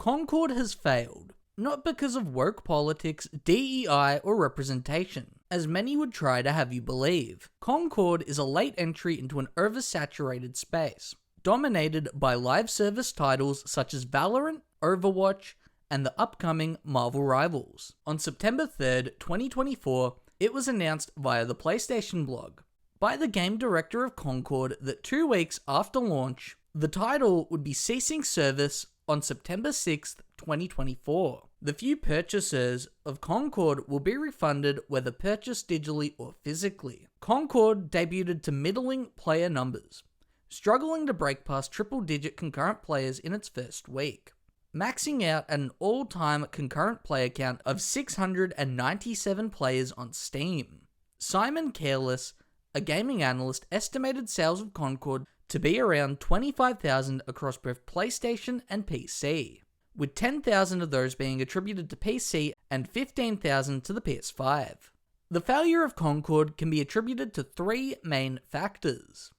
Concord has failed, not because of woke politics, DEI, or representation, as many would try to have you believe. Concord is a late entry into an oversaturated space, dominated by live service titles such as Valorant, Overwatch, and the upcoming Marvel Rivals. On September 3rd, 2024, it was announced via the PlayStation blog by the game director of Concord that 2 weeks after launch, the title would be ceasing service on September 6th, 2024. The few purchasers of Concord will be refunded whether purchased digitally or physically. Concord debuted to middling player numbers, struggling to break past triple-digit concurrent players in its first week, maxing out at an all-time concurrent player count of 697 players on Steam. Simon Careless, a gaming analyst, estimated sales of Concord to be around 25,000 across both PlayStation and PC, with 10,000 of those being attributed to PC and 15,000 to the PS5. The failure of Concord can be attributed to 3 main factors.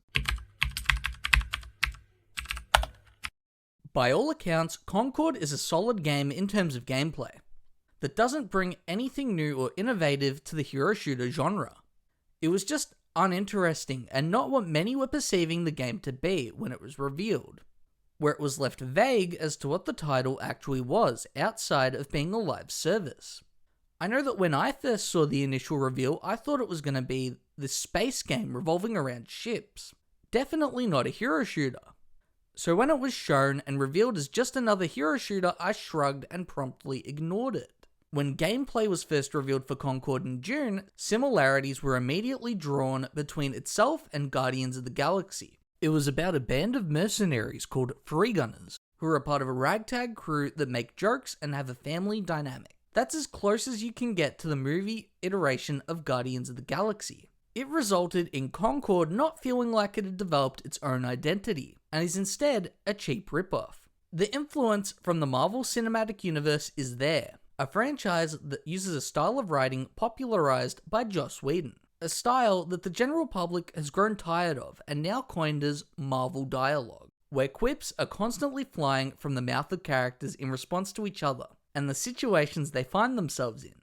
By all accounts, Concord is a solid game in terms of gameplay, that doesn't bring anything new or innovative to the hero shooter genre. It was just uninteresting and not what many were perceiving the game to be when it was revealed, where it was left vague as to what the title actually was outside of being a live service. I know that when I first saw the initial reveal, I thought it was going to be this space game revolving around ships. Definitely not a hero shooter. So when it was shown and revealed as just another hero shooter, I shrugged and promptly ignored it. When gameplay was first revealed for Concord in June, similarities were immediately drawn between itself and Guardians of the Galaxy. It was about a band of mercenaries called Free Gunners, who are a part of a ragtag crew that make jokes and have a family dynamic. That's as close as you can get to the movie iteration of Guardians of the Galaxy. It resulted in Concord not feeling like it had developed its own identity, and is instead a cheap ripoff. The influence from the Marvel Cinematic Universe is there, a franchise that uses a style of writing popularized by Joss Whedon, a style that the general public has grown tired of and now coined as Marvel dialogue, where quips are constantly flying from the mouth of characters in response to each other and the situations they find themselves in.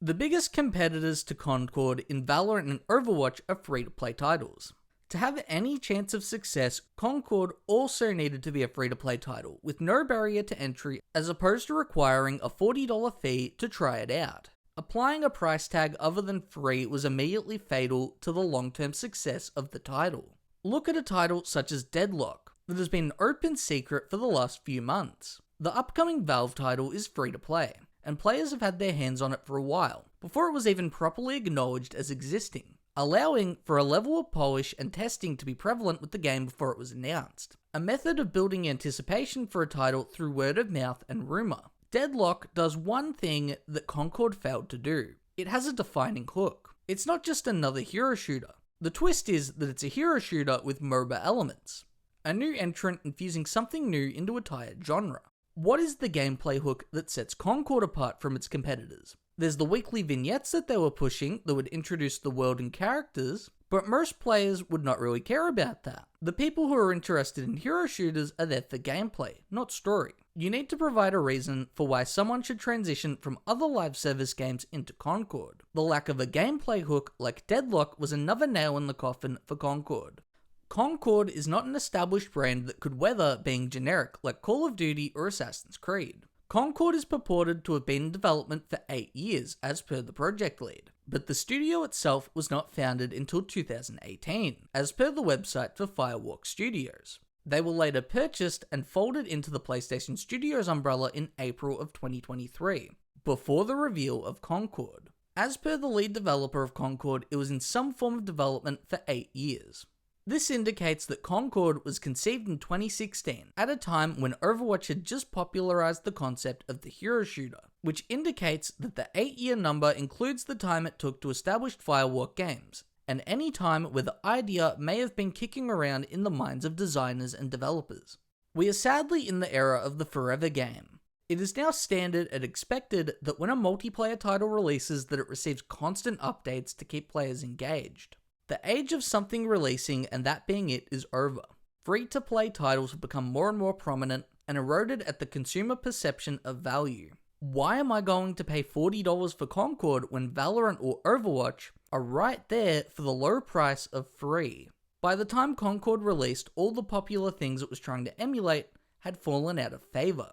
The biggest competitors to Concord in Valorant and Overwatch are free-to-play titles. To have any chance of success, Concord also needed to be a free-to-play title, with no barrier to entry as opposed to requiring a $40 fee to try it out. Applying a price tag other than free was immediately fatal to the long-term success of the title. Look at a title such as Deadlock, that has been an open secret for the last few months. The upcoming Valve title is free-to-play, and players have had their hands on it for a while, before it was even properly acknowledged as existing, allowing for a level of polish and testing to be prevalent with the game before it was announced. A method of building anticipation for a title through word of mouth and rumor. Deadlock does one thing that Concord failed to do. It has a defining hook. It's not just another hero shooter. The twist is that it's a hero shooter with MOBA elements. A new entrant infusing something new into a tired genre. What is the gameplay hook that sets Concord apart from its competitors? There's the weekly vignettes that they were pushing that would introduce the world and characters, but most players would not really care about that. The people who are interested in hero shooters are there for gameplay, not story. You need to provide a reason for why someone should transition from other live service games into Concord. The lack of a gameplay hook like Deadlock was another nail in the coffin for Concord. Concord is not an established brand that could weather being generic like Call of Duty or Assassin's Creed. Concord is purported to have been in development for 8 years, as per the project lead, but the studio itself was not founded until 2018, as per the website for Firewalk Studios. They were later purchased and folded into the PlayStation Studios umbrella in April of 2023, before the reveal of Concord. As per the lead developer of Concord, it was in some form of development for 8 years. This indicates that Concord was conceived in 2016, at a time when Overwatch had just popularized the concept of the hero shooter, which indicates that the 8-year number includes the time it took to establish Firewalk Games, and any time where the idea may have been kicking around in the minds of designers and developers. We are sadly in the era of the forever game. It is now standard and expected that when a multiplayer title releases that it receives constant updates to keep players engaged. The age of something releasing and that being it is over. free-to-play titles have become more and more prominent and eroded at the consumer perception of value. Why am I going to pay $40 for Concord when Valorant or Overwatch are right there for the low price of free? By the time Concord released, all the popular things it was trying to emulate had fallen out of favour.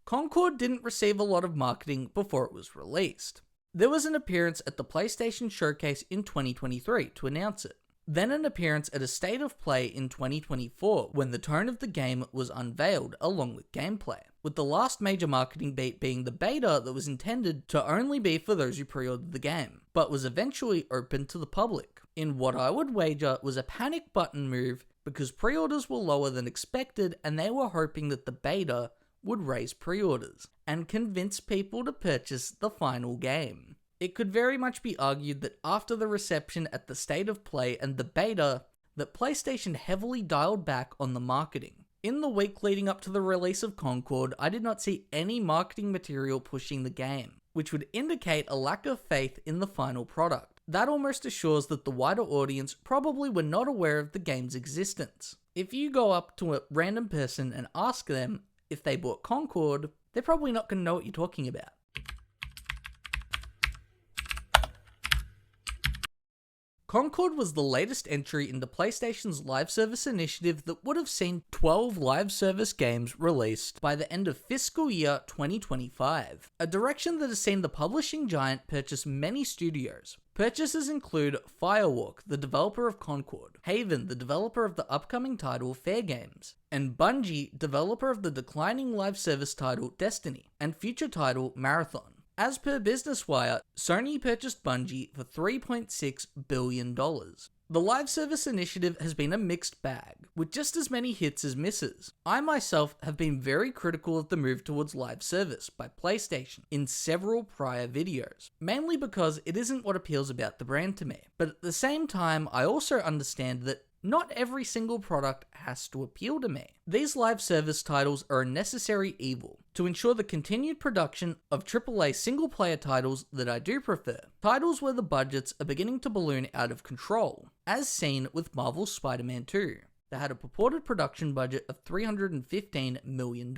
Concord didn't receive a lot of marketing before it was released. There was an appearance at the PlayStation Showcase in 2023 to announce it. Then an appearance at a State of Play in 2024 when the tone of the game was unveiled along with gameplay, with the last major marketing beat being the beta that was intended to only be for those who pre-ordered the game, but was eventually opened to the public, in what I would wager was a panic button move because pre-orders were lower than expected and they were hoping that the beta would raise pre-orders and convince people to purchase the final game. It could very much be argued that after the reception at the State of Play and the beta, that PlayStation heavily dialed back on the marketing. In the week leading up to the release of Concord, I did not see any marketing material pushing the game, which would indicate a lack of faith in the final product. That almost assures that the wider audience probably were not aware of the game's existence. If you go up to a random person and ask them if they bought Concord, they're probably not going to know what you're talking about. Concord was the latest entry into PlayStation's live service initiative that would have seen 12 live service games released by the end of fiscal year 2025, a direction that has seen the publishing giant purchase many studios. Purchases include Firewalk, the developer of Concord, Haven, the developer of the upcoming title Fair Games, and Bungie, developer of the declining live service title Destiny, and future title Marathon. As per Business Wire, Sony purchased Bungie for $3.6 billion. The live service initiative has been a mixed bag, with just as many hits as misses. I myself have been very critical of the move towards live service by PlayStation in several prior videos, mainly because it isn't what appeals about the brand to me. But at the same time, I also understand that not every single product has to appeal to me. These live service titles are a necessary evil to ensure the continued production of AAA single-player titles that I do prefer. Titles where the budgets are beginning to balloon out of control, as seen with Marvel's Spider-Man 2. They had a purported production budget of $315 million.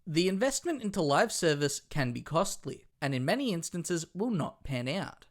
The investment into live service can be costly, and in many instances will not pan out.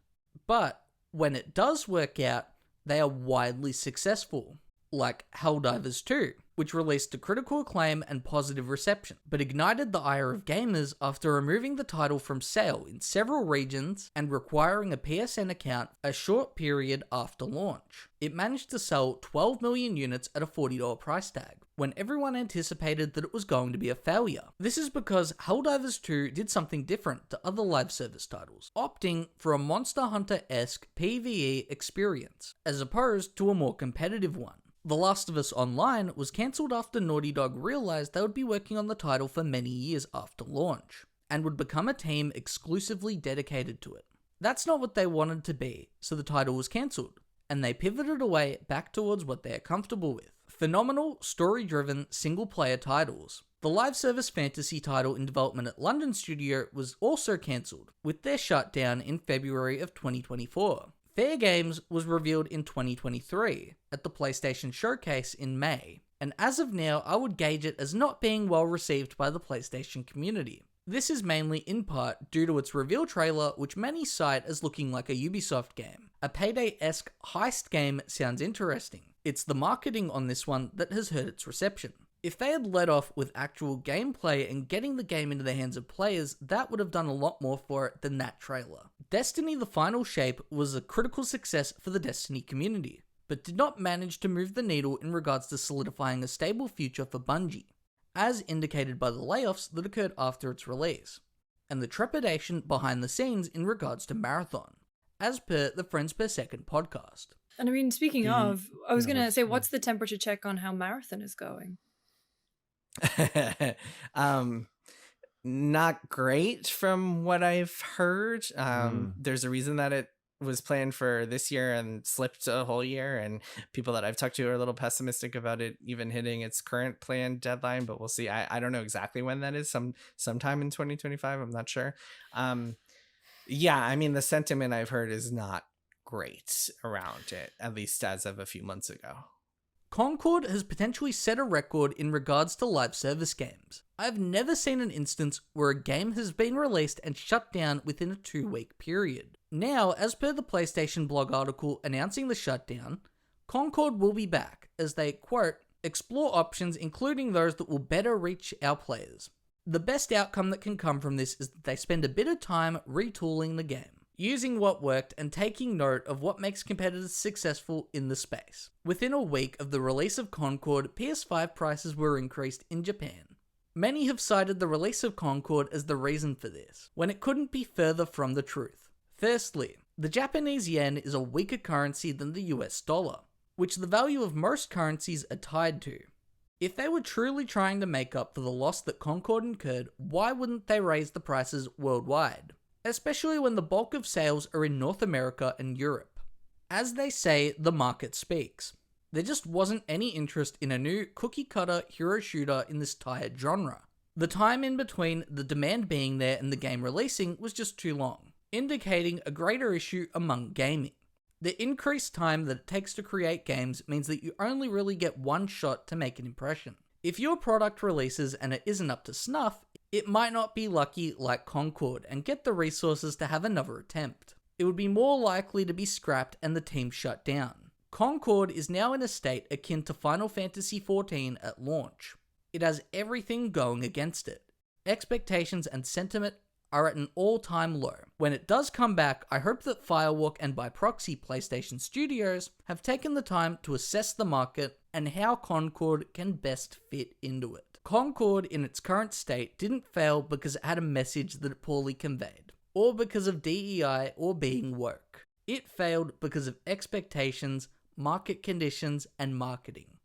But when it does work out, they are widely successful, like Helldivers 2, which released to critical acclaim and positive reception, but ignited the ire of gamers after removing the title from sale in several regions and requiring a PSN account a short period after launch. It managed to sell 12 million units at a $40 price tag, when everyone anticipated that it was going to be a failure. This is because Helldivers 2 did something different to other live service titles, opting for a Monster Hunter-esque PvE experience, as opposed to a more competitive one. The Last of Us Online was cancelled after Naughty Dog realised they would be working on the title for many years after launch, and would become a team exclusively dedicated to it. That's not what they wanted to be, so the title was cancelled, and they pivoted away back towards what they are comfortable with. Phenomenal, story-driven, single-player titles. The live service fantasy title in development at London Studio was also cancelled, with their shutdown in February of 2024. Fair Games was revealed in 2023 at the PlayStation Showcase in May, and as of now I would gauge it as not being well received by the PlayStation community. This is mainly in part due to its reveal trailer, which many cite as looking like a Ubisoft game. A Payday-esque heist game sounds interesting. It's the marketing on this one that has hurt its reception. If they had led off with actual gameplay and getting the game into the hands of players, that would have done a lot more for it than that trailer. Destiny: The Final Shape was a critical success for the Destiny community, but did not manage to move the needle in regards to solidifying a stable future for Bungie, as indicated by the layoffs that occurred after its release, and the trepidation behind the scenes in regards to Marathon, as per the Friends Per Second podcast. And I mean, speaking of, I was going to say, what's the temperature check on how Marathon is going? Not great from what I've heard. There's a reason that it was planned for this year and slipped a whole year, and people that I've talked to are a little pessimistic about it even hitting its current planned deadline, but we'll see. I don't know exactly when that is, sometime in 2025, I'm not sure. Yeah, I mean, the sentiment I've heard is not great around it, at least as of a few months ago. Concord has potentially set a record in regards to live service games. I've never seen an instance where a game has been released and shut down within a 2-week period. Now, as per the PlayStation blog article announcing the shutdown, Concord will be back as they, quote, explore options including those that will better reach our players. The best outcome that can come from this is that they spend a bit of time retooling the game, using what worked and taking note of what makes competitors successful in the space. Within a week of the release of Concord, PS5 prices were increased in Japan. Many have cited the release of Concord as the reason for this, when it couldn't be further from the truth. Firstly, the Japanese yen is a weaker currency than the US dollar, which the value of most currencies are tied to. If they were truly trying to make up for the loss that Concord incurred, why wouldn't they raise the prices worldwide? Especially when the bulk of sales are in North America and Europe. As they say, the market speaks. There just wasn't any interest in a new cookie-cutter hero shooter in this tired genre. The time in between the demand being there and the game releasing was just too long, indicating a greater issue among gaming. The increased time that it takes to create games means that you only really get one shot to make an impression. If your product releases and it isn't up to snuff, it might not be lucky like Concord and get the resources to have another attempt. It would be more likely to be scrapped and the team shut down. Concord is now in a state akin to Final Fantasy XIV at launch. It has everything going against it. Expectations and sentiment are at an all-time low. When it does come back, I hope that Firewalk and by proxy PlayStation Studios have taken the time to assess the market and how Concord can best fit into it. Concord in its current state didn't fail because it had a message that it poorly conveyed, or because of DEI or being woke. It failed because of expectations, market conditions, and marketing.